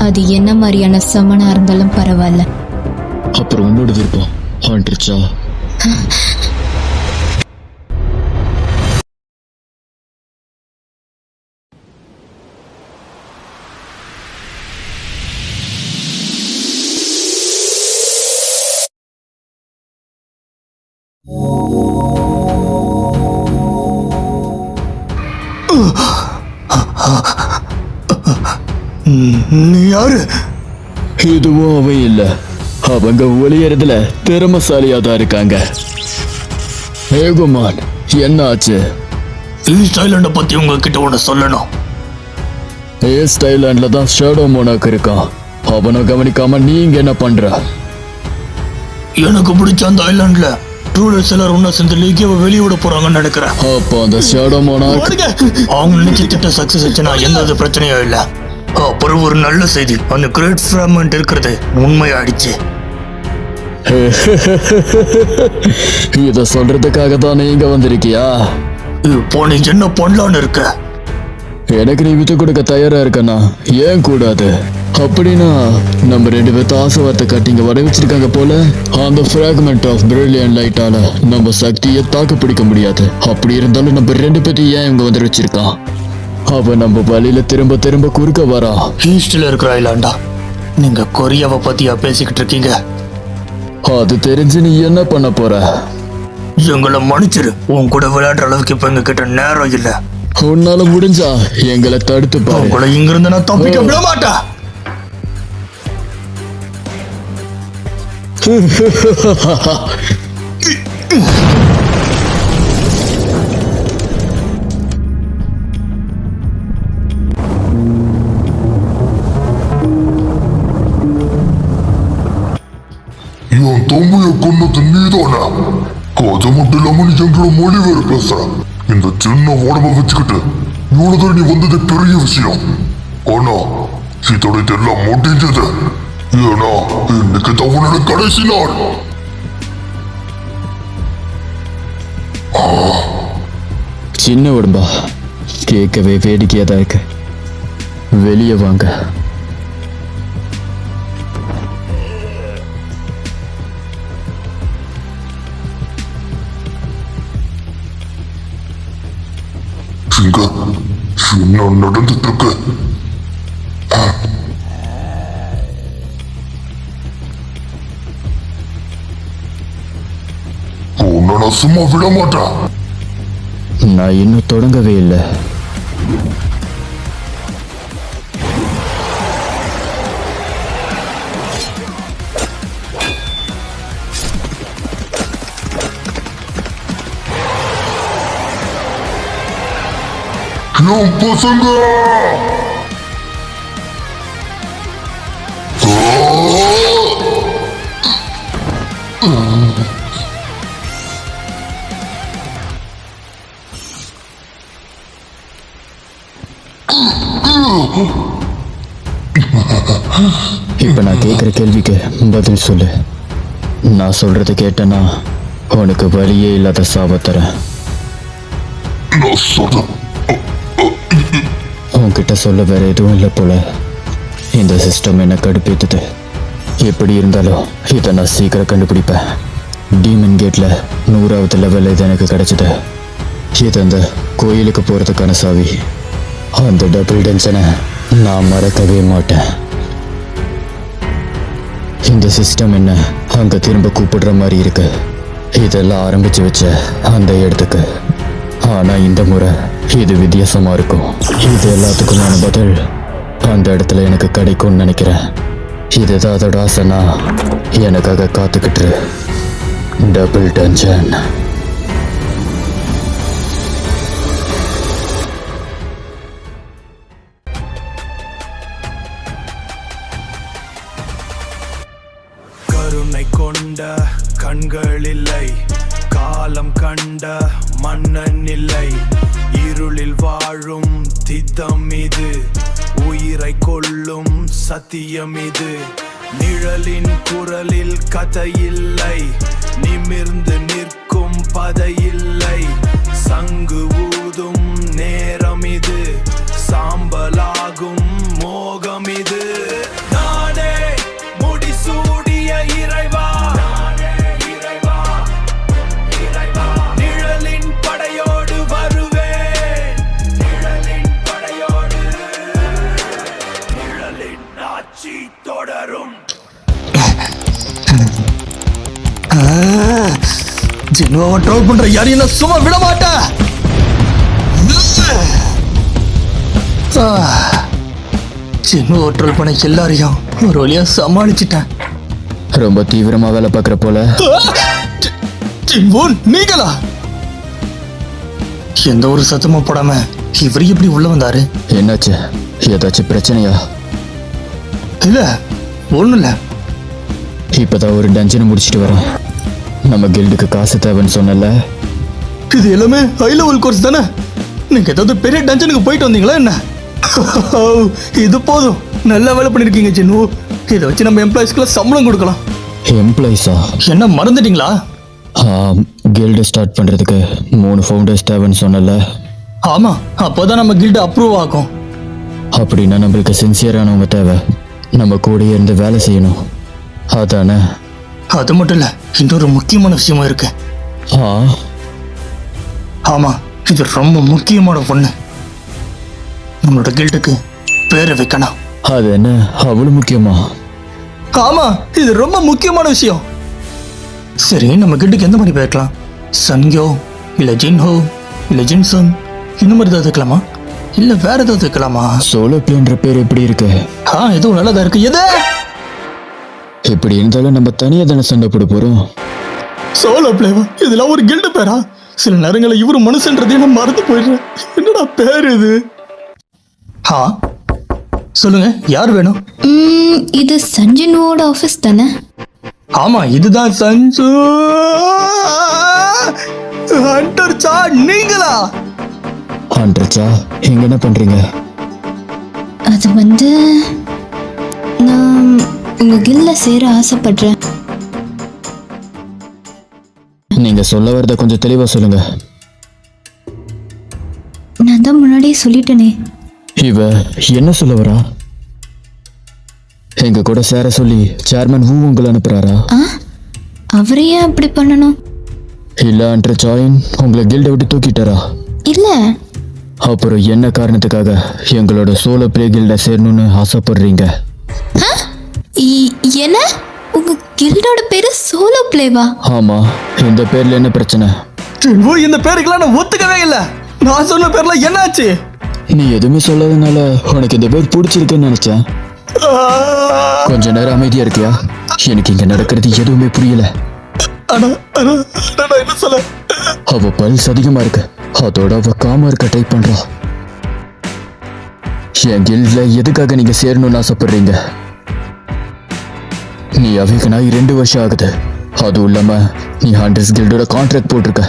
அது என்ன மாதிரியான சமனா இருந்தாலும் பரவாயில்ல. அப்புறம் உன்னோட விருப்பம் ஆண்டுச்சா? நீ யாரு? இதுவும் அவ இல்ல, அவங்க ஒளியறதுல திறமசாலியா தான் இருக்காங்க. ஏகுமான், என்ன ஆச்சு? ஈஸ்ட் ஐலாண்ட பத்தி உங்ககிட்ட ஒண்ணு சொல்லணும். ஈஸ்ட் ஐலாண்ட்ல தான் ஷேடோ மோனாக் இருக்கான். அவனை கவனிக்காம நீங்க என்ன பண்ற? எனக்கு பிடிச்ச அந்த ஐலாண்ட்ல ரூலர்ஸ் எல்லாரும் ஒன்னா சேர்ந்து லீக்கியாவை வெளியே விட போறாங்கன்னு நினைக்கிறேன். அப்போ அந்த ஷேடோ மோனாக் அவங்க நினைச்ச திட்டம் சக்சஸ் ஆச்சுன்னா எந்த பிரச்சனையும் இல்ல. அப்புறம் ஒரு நல்ல செய்தி, அந்த கிரேட் ஃபிராமெண்ட் இருக்கிறது உண்மையாயிடுச்சு. இத சொல்றதுக்காக தான் நீங்க வந்திருக்கியா? இப்போ நீ என்ன பண்ணலான்னு இருக்க? எனக்கு நீ விட்டு கொடுக்க தயாரா இருக்கனா? ஏன் கூடாது? அப்படின்னா நம்ம 2 பேர்த்த ஆசைவார்த்தை காட்டிங்க வர வச்சிருக்காங்க போல. அந்த ஃபிராக்மெண்ட் ஆஃப் பிரில்லியன்ட் லைட்டால நம்ம சக்தியை தாக்கு பிடிக்க முடியாது. அப்படி இருந்தாலும் நம்ம 2 பேர்த்தையும் ஏன் இவங்க வந்து வச்சிருக்கான்? அவ நம்ம வழியில திரும்ப திரும்ப குறுக்க வரா. ஈஸ்ட்ல இருக்கிற ஐலாண்டா? நீங்க கொரியாவை பத்தியா பேசிக்கிட்டு இருக்கீங்க? அது தெரிஞ்சு நீ என்ன பண்ண போற? எங்களை மன்னிச்சிரு, உன் கூட விளையாடுற அளவுக்கு இப்ப எங்க கிட்ட நேரம் இல்ல. உன்னால முடிஞ்சா எங்களை தடுத்து பாரு. உங்களை இங்கிருந்து நான் தப்பிக்க விட மாட்டேன். என் தம்பியை கொன்னது நீதானே? அது மட்டும் இல்லாம நீ எங்களோட மொழி வேறு பேசுற. இந்த சின்ன உடம்ப வச்சுக்கிட்டு இவ்வளவுதான் நீ வந்தது பெரிய விஷயம். ஆனா இதோட இதெல்லாம் முடிஞ்சது. ஏன்னா இன்னைக்கு தவனோட கடைசி நாள். சின்ன உடம்பா, கேட்கவே வேடிக்கையா தான் இருக்கு. வெளியே வாங்க. இங்க என்ன நடந்துட்டு இருக்கு? உன்னை நான் சும்மா விட மாட்டேன். நான் இன்னும் தொடங்கவே இல்லை. என் பசங்க இப்ப நான் கேட்கிற கேள்விக்கு பதில் சொல்லு. நான் சொல்றத கேட்டனா உனக்கு வழியே இல்லாத சாப தரேன். உன்கிட்ட சொல்ல வேற எதுவும் இல்லை போல. இந்த சிஸ்டம் என்ன கடுப்பேத்துது. எப்படி இருந்தாலும் இதை நான் சீக்கிரம் கண்டுபிடிப்பேன். டீமன் கேட்ல 100வது லெவல் இது எனக்கு கிடைச்சது. இது அந்த கோயிலுக்கு போறதுக்கான சாவி. அந்த டபுள் டென்ஷனை நான் மறக்கவே மாட்டேன். இந்த சிஸ்டம் என்ன அங்க திரும்ப கூப்பிடுற மாதிரி இருக்கு. இதெல்லாம் ஆரம்பிச்சு வச்ச அந்த இடத்துக்கு. ஆனா இந்த முறை இது வித்தியாசமா இருக்கும். இது எல்லாத்துக்குமான பதில் அந்த இடத்துல எனக்கு கிடைக்கும்னு நினைக்கிறேன். இதுதான் அதோட ஆசைனா எனக்காக காத்துக்கிட்டு. Double tension. கருணை கொண்ட கண்கள் இல்லை, காலம் கண்ட மன்னன் இல்லை. இருளில் வாழும் திட்டம் இது, உயிரை கொள்ளும் சத்தியம் இது. நிழலின் குரலில் கதையில்லை, நிமிர்ந்து நிற்கும் பதையில்லை. சங்கு ஊதும் நேரம் இது, சாம்பலாகும் மோகம் யோகம் இது. நானே முடிசூடிய இறைவா, நிழலின் படையோடு வருவேன், நிழலின் படையோடு, நிழலின் ஆட்சி தொடரும். ஜின்னுவை ட்ரோல் பண்ற யாரையும் நான் சும்மா விட மாட்டேன். ஜின்னுவை ட்ரோல் பண்ண எல்லாரையும் ஒரு வழியா சமாளிச்சிட்டேன். ரொம்ப தீவிரமா வேலை பார்க்குற போல. ஜின்வோ, நீங்களா? எந்த ஒரு சத்தமும் போடாம இவர் எப்படி உள்ள வந்தாரு? என்னாச்சு? ஏதாச்சும் பிரச்சனையா? இல்ல, ஒண்ணும் இல்ல. இப்பதான் ஒரு டஞ்சனை முடிச்சிட்டு வரேன். நம்ம கில்டுக்கு காசு தேவைன்னு சொன்னல. இது எல்லாமே ஹை லெவல் கோர்ஸ் தானே? நீங்க ஏதாவது பெரிய டஞ்சனுக்கு போயிட்டு வந்தீங்களா என்ன? இது போதும், நல்ல வேலை பண்ணிருக்கீங்க ஜின்னு. இதை வச்சு நம்ம எம்ப்ளாயிஸ்க்குள்ள சம்பளம் கொடுக்கலாம். எம்ப்ளாயிஸா? என்ன மறந்துட்டீங்களா? கில்டு ஸ்டார்ட் பண்றதுக்கு 3 ஃபவுண்டர்ஸ் தேவைன்னு சொன்னல. ஆமா, அப்போதான் நம்ம கில்டு அப்ரூவ் ஆகும். அப்படின்னா நம்மளுக்கு சின்சியரானவங்க தேவை. நம்ம கூடயே இருந்து வேலை செய்யணும், அதானே? அது மட்டும் இல்ல, இன்னொரு முக்கியமான விஷயமும் இருக்கு. ஆமா, இது ரொம்ப முக்கியமான பொண்ணு. நம்மளோட கில்டுக்கு பேரை வைக்கணும். அது என்ன அவ்வளவு முக்கியமா? ஆமா, இது ரொம்ப முக்கியமான விஷயம். சரி, நம்ம கில்டுக்கு எந்த மாதிரி பேர் வைக்கலாம்? சன்யோ, இல்ல ஜின்ஹோ, இல்ல ஜின்சன், இந்த மாதிரி ஏதாவது வைக்கலாமா? இல்ல வேற ஏதாவது வைக்கலாமா? சோலோ பிளேன்ற பேர் எப்படி இருக்கு? எதுவும் நல்லதா இருக்கு. எது எப்படி இருந்தாலும் நம்ம தனியா தானே சண்டை போட போறோம். சோலோ பிளேவா? இதெல்லாம் ஒரு கில்டு பேரா? சில நேரங்களில் இவரு மனுஷன்றதே நான் மறந்து போயிடுறேன். என்னடா பேர் இது? சொல்லுங்க, யார் வேணும்? இது சஞ்சனுவோட ஆஃபீஸ் தானே? ஆமா, இதுதான் சஞ்சு. ஹண்டர் சா, நீங்களா? ஹண்டர் சா, இங்க என்ன பண்றீங்க? அது வந்து நான் உங்க கில்ல சேர ஆசைப்படுறேன். நீங்க சொல்ல வரத கொஞ்சம் தெளிவா சொல்லுங்க. நான் தான் முன்னாடியே சொல்லிட்டேனே. இவ என்ன சொல்ல வரா? எங்க கூட சேர சொல்லி சேர்மன் வூ உங்களை அனுப்புறாரா? அவரையே அப்படி பண்ணணும்? இல்ல ஹண்டர் சாயின் உங்களை கில்ட விட்டு தூக்கிட்டாரா? இல்ல. அப்புறம் என்ன காரணத்துக்காக எங்களோட சோலோ பிளே கில்ட சேரணும்னு ஆசைப்படுறீங்க? என்ன? உங்க கில்டோட பேரு சோலோ பிளேவா? ஆமா, இந்த பேர்ல என்ன பிரச்சனை? இந்த பேருக்கெல்லாம் நான் ஒத்துக்கவே இல்லை. நான் சொன்ன பேர்ல என்னாச்சு? நீ எதுவுமே சொல்லாதனால உனக்கு இந்த பேர் பிடிச்சிருக்குன்னு நினைச்சேன். கொஞ்ச நேரம் அமைதியா இருக்கியா? எனக்கு இங்க நடக்கிறது எதுவுமே புரியல. என்ன சொல்ல? அவ பல்ஸ் அதிகமா இருக்கு, அதோட அவ காமா இருக்க ட்ரை பண்றா. என் கில்ட்ல எதுக்காக நீங்க சேரணும்னு ஆசைப்படுறீங்க? நீ அவேகனாகி 2 வருஷம் ஆகுது. அதுவும் இல்லாம நீ ஹண்டர்ஸ் கில்டோட கான்ட்ராக்ட் போட்டிருக்க.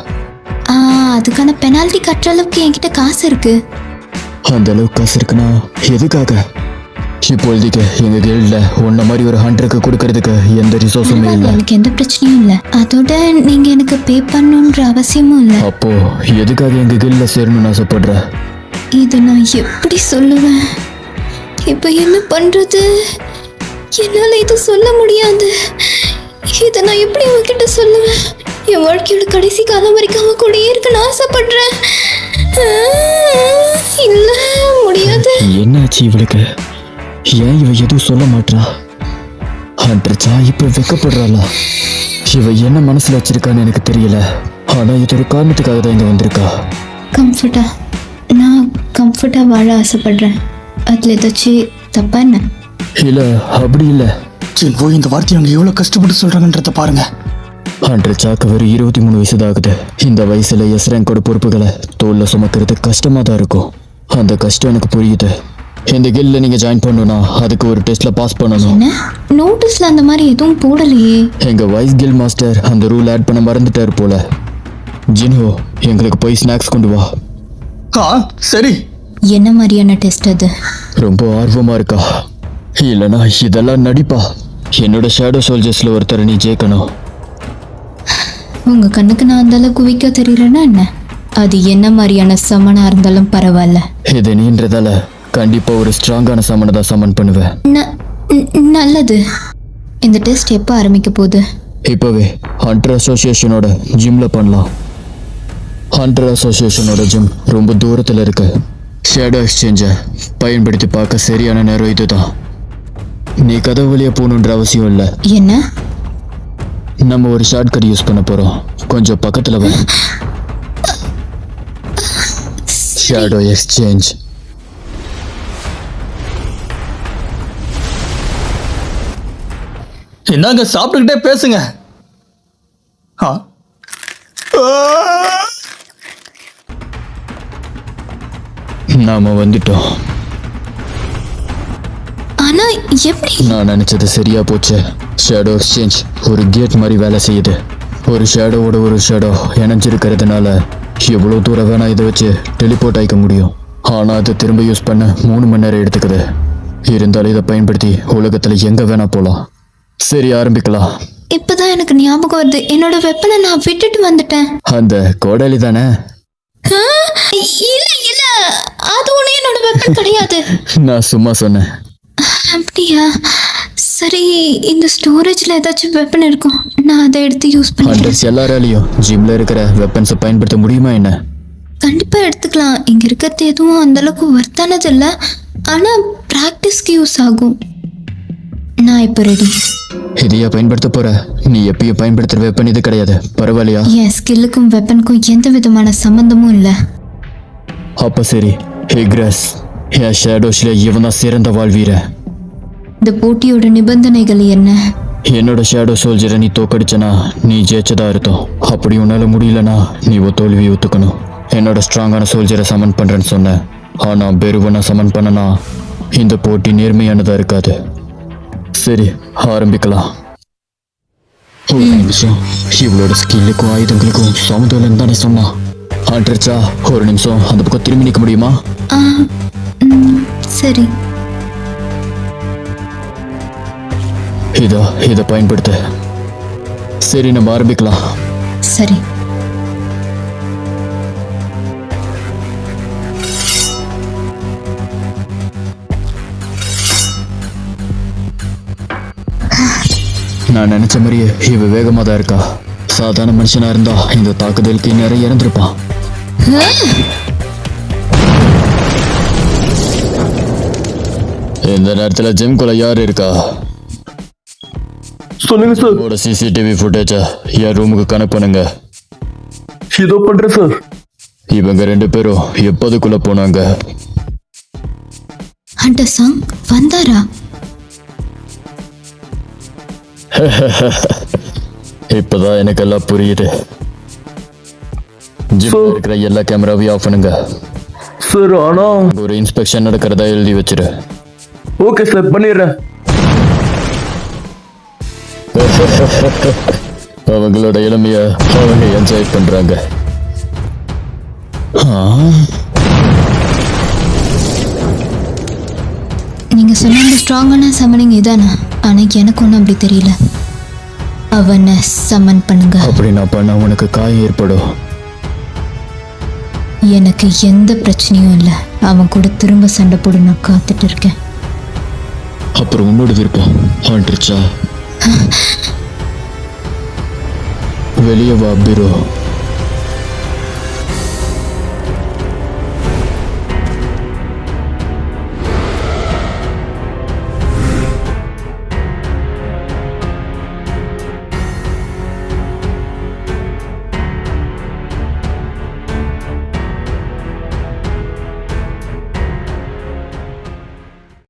அதுக்கான பெனால்டி கட்டுற அளவுக்கு என்கிட்ட காசு இருக்கு. அந்த அளவுக்கு காசு இருக்குன்னா எதுக்காக? இப்பொழுதுக்கு எங்க கில்ட்ல உன்ன மாதிரி ஒரு ஹண்டருக்கு கொடுக்கறதுக்கு எந்த ரிசோர்ஸுமே இல்லை. எனக்கு எந்த பிரச்சனையும் இல்லை. அதோட நீங்க எனக்கு பே பண்ணணுன்ற அவசியமும் இல்லை. அப்போ எதுக்காக எங்க கில்ட்ல சேரணும்னு ஆசைப்படுற? இது நான் எப்படி சொல்லுவேன்? இப்ப என்ன பண்றது? என்னால இது சொல்ல முடியாது. இதை நான் எப்படி அவன்கிட்ட சொல்லுவேன்? என் வாழ்க்கையோட கடைசி காலம் வரைக்கும் அவன் கூடயே இருக்கணும்னு ஆசைப்படுறேன். இல்ல, முடியாது. என்னாச்சு இவளுக்கு? ஏன் இவ எதுவும் சொல்ல மாட்டா? ஹண்டர் சா இப்ப வெக்கப்படுறாளா? இவ என்ன மனசுல வச்சிருக்கான்னு எனக்கு தெரியல. ஆனா இது ஒரு காரணத்துக்காக தான் இங்க வந்திருக்கா. கம்ஃபர்ட்டா? நான் கம்ஃபர்ட்டா வாழ ஆசைப்படுறேன். அதுல ஏதாச்சும் தப்பா என்ன? இல்ல, அப்படி இல்ல. ஜின்வோ, இந்த வார்த்தையை அவங்க எவ்வளவு கஷ்டப்பட்டு சொல்றாங்கன்றத பாருங்க. ஹண்டர் சாக்கு ஒரு 23 வயசு தான் ஆகுது. இந்த வயசுல எஸ் ரேங்கோட பொறுப்புகளை தோல்ல சுமக்கிறது கஷ்டமா தான் இருக்கும். அந்த கஷ்டம் எனக்கு புரியுது. இந்த கில்ல நீங்க ஜாயின் பண்ணணும்னா அதுக்கு ஒரு டெஸ்ட்ல பாஸ் பண்ணணும். என்ன? நோட்டீஸ்ல அந்த மாதிரி எதுவும் போடலையே. எங்க வைஸ் கில் மாஸ்டர் அந்த ரூல் ஆட் பண்ண மறந்துட்டாரு போல. ஜின்ஹோ, எங்களுக்கு போய் ஸ்நாக்ஸ் கொண்டு வா. சரி. என்ன மாதிரியான டெஸ்ட் அது? ரொம்ப ஆர்வமா இருக்கா? இல்லனா இதெல்லாம் நடிப்பா? என்னோட ஷேடோ சோல்ஜர்ஸ்ல ஒருத்தர் நீ ஜெயிக்கணும். உங்க கண்ணுக்கு நான் அந்த அளவுக்கு குவிக்க தெரியறேன்னா என்ன? அது என்ன மாதிரியான சமனா இருந்தாலும் பரவாயில்ல. இது நீன்றதால கண்டிப்பா ஒரு ஸ்ட்ராங்கான சமனை தான் சமன் பண்ணுவேன். நல்லது. இந்த டெஸ்ட் எப்போ ஆரம்பிக்க போகுது? இப்போவே ஹண்டர் அசோசியேஷனோட ஜிம்ல பண்ணலாம். ஹண்டர் அசோசியேஷனோட ஜிம் ரொம்ப தூரத்தில் இருக்கு. ஷேடோ எக்ஸ்சேஞ்சை பயன்படுத்தி பார்க்க சரியான நேரம் இதுதான். நீ கதவு வழியா போகணுன்ற அவசியம் இல்லை. என்ன? நம்ம ஒரு ஷார்ட்கட் யூஸ் பண்ண போறோம். கொஞ்சம் பக்கத்தில் வர. Shadow exchange. என்னங்க சாப்பிட்டுக்கிட்டே பேசுங்க. ஆ நாம வந்துட்டோம். ஆனா எப்படி? நான் நினைச்சது சரியா போச்சு. ஷேடோ எக்ஸ்சேஞ்ச் ஒரு கேட் மாதிரி வேலை செய்யுது. ஒரு ஷேடோவோட ஒரு ஷேடோ இணைஞ்சிருக்கிறதுனால எவ்வளோ தூரம் வேணா இதை வச்சு டெலிபோர்ட் ஆகிக்க முடியும். ஆனால் அதை திரும்ப யூஸ் பண்ண 3 மணி நேரம் எடுத்துக்குது. இருந்தாலும் இதை பயன்படுத்தி உலகத்தில் எங்கே வேணா போகலாம். சரி, ஆரம்பிக்கலாம். இப்பதான் எனக்கு ஞாபகம் வருது, என்னோட வெப்பனை நான் விட்டுட்டு வந்துட்டேன். அந்த கோடாலி தானே? ஆ, இல்ல இல்ல, அது ஒண்ணு என்னோட வெப்பன் கிடையாது. நான் சும்மா சொன்னேன். அப்படியா? சரி, இந்த ஸ்டோரேஜ்ல ஏதாச்சும் வெப்பன் இருக்கும், நான் அதை எடுத்து யூஸ் பண்ணிக்கிறேன். ஹண்டர்ஸ் எல்லாராலையும் ஜிம்ல இருக்கிற வெப்பன்ஸை பயன்படுத்த முடியுமா என்ன? கண்டிப்பா எடுத்துக்கலாம். இங்க இருக்கிறது எதுவும் அந்த அளவுக்கு வர்த்தானது இல்லை, ஆனா பிராக்டிஸ்க்கு யூஸ் ஆகும். நான் இப்போ ரெடி. இதையா பயன்படுத்த போற? நீ எப்பயும் பயன்படுத்துற வெப்பன் இது கிடையாது, பரவாயில்லையா? என் ஸ்கில்லுக்கும் வெப்பனுக்கும் எந்த விதமான சம்பந்தமும் இல்லை. அப்ப சரி, ஹிக்ரஸ், என் ஷேடோஸ்ல இவன் தான் சிறந்த வாழ்வீர. இந்த போட்டியோட நிபந்தனைகள் என்ன? என்னோட ஷேடோ சோல்ஜரை நீ தோக்கடிச்சனா நீ ஜெயிச்சதா அர்த்தம். அப்படி உன்னால முடியலனா நீ தோல்வி ஒத்துக்கணும். என்னோட ஸ்ட்ராங்கான சோல்ஜரை சமன் பண்றேன்னு சொன்னேன், ஆனா பெருவனை சமன் பண்ணனா இந்த போட்டி நேர்மையானதா இருக்காது. சரி, ஆரம்பிக்கலாம். ஒரு நிமிஷம், இவளோட ஸ்கில்லுக்கும் ஆயுதங்களுக்கும் சமதோலன் தானே சொன்னான். ஆண்ட்ரிச்சா, ஒரு நிமிஷம் அந்த பக்கம் திரும்பி நிற்க முடியுமா? சரி. இதை பயன்படுத்த. சரி, நம்ம ஆரம்பிக்கலாம். சரி. நான் நினைச்ச மாதிரியே இவ வேகமா தான் இருக்கா. சாதாரண மனுஷனா இருந்தா இந்த தாக்குதலுக்கு நிறைய இறந்திருப்பான். இந்த நேரத்துல ஜிம்குள்ள யாரு இருக்கா? சொல்லுங்க சார். உங்களோட சிசிடிவி ஃபுட்டேஜை என் ரூமுக்கு கனெக்ட் பண்ணுங்க. இதோ பண்றேன் சார். இவங்க 2 பேரும் எப்போதுக்குள்ள போனாங்க? ஹண்டர் சாங் வந்தாரா? இப்பதான் எனக்கு எல்லாம் புரியுது. ஜிம்ல இருக்கிற எல்லா கேமராவையும் ஆஃப் பண்ணுங்க. சார், ஆனா ஒரு இன்ஸ்பெக்ஷன் நடக்கிறதா எழுதி வச்சிரு. ஓகே சார், பண்ணிடுறேன். அவங்களோட இளமைய அவங்க என்ஜாய் பண்றாங்க. நீங்க சொன்ன ஸ்ட்ராங்கான சமனிங் இதானா? ஆனா எனக்கு ஒன்றும் அப்படி தெரியல. அவனை சமன் பண்ணுங்க. அப்படி நான் பண்ண உனக்கு காயம் ஏற்படும். எனக்கு எந்த பிரச்சனையும் இல்லை. அவன் கூட திரும்ப சண்டை போட நான் காத்துட்டு இருக்கேன். அப்புறம் உன்னோட விருப்பம் ஆண்ட்ரிச்சா. வெளியே வா பீரோ.